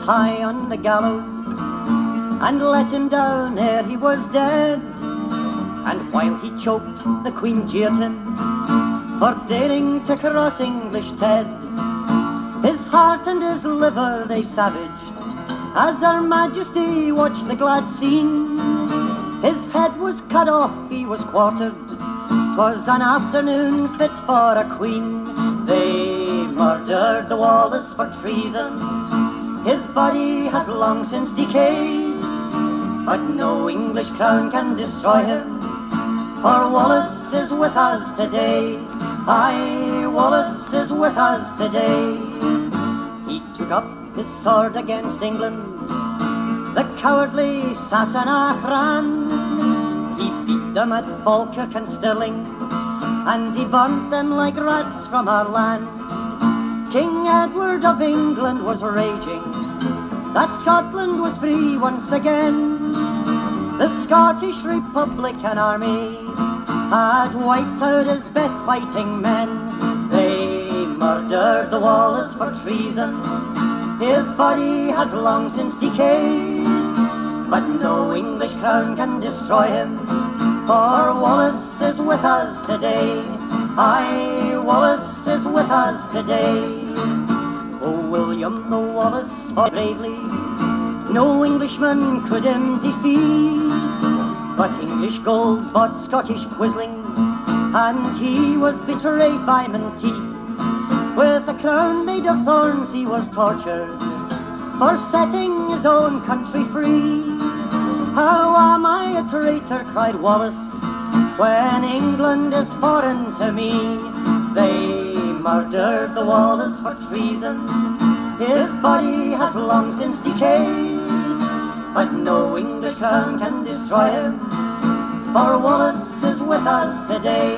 high on the gallows, and let him down ere he was dead. And while he choked, the Queen jeered him for daring to cross English Ted. His heart and his liver they savaged as Her Majesty watched the glad scene. His head was cut off, he was quartered, 'twas an afternoon fit for a queen. They murdered the Wallace for treason, his body has long since decayed, but no English crown can destroy him, for Wallace is with us today. Aye, Wallace is with us today. He took up his sword against England, the cowardly Sassenach ran. He beat them at Falkirk and Stirling, and he burnt them like rats from our land. King Edward of England was raging that Scotland was free once again. The Scottish Republican Army had wiped out his best fighting men. They murdered the Wallace for treason, his body has long since decayed, but no English crown can destroy him, for Wallace is with us today. Aye, Wallace is with us today. Oh, William the Wallace fought bravely, no Englishman could him defeat, but English gold bought Scottish quislings, and he was betrayed by Menteith. With a crown made of thorns he was tortured for setting his own country free. How am I a traitor, cried Wallace, when England is foreign to me? They murdered the Wallace for treason, his body has long since decayed, but no English crown can destroy him, for Wallace is with us today.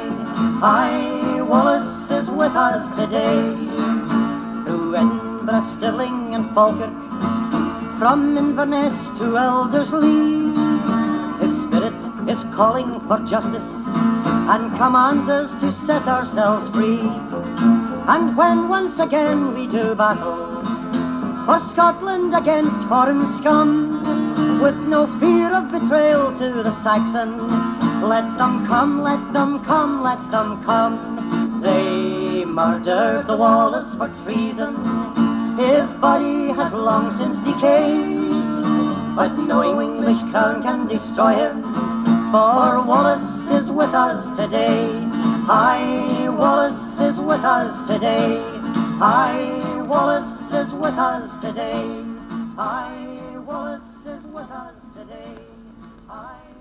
Aye, Wallace is with us today. Through Edinburgh, Stirling and Falkirk, from Inverness to Elderslie, his spirit is calling for justice and commands us to set ourselves free. And when once again we do battle for Scotland against foreign scum, with no fear of betrayal to the Saxon, let them come, let them come, let them come. They murdered the Wallace for treason, his body has long since decayed, but no English crown can destroy him, for Wallace is with us today. Aye, Wallace is with us today. Aye, Wallace is with us today. Aye, Wallace is with us today. Aye.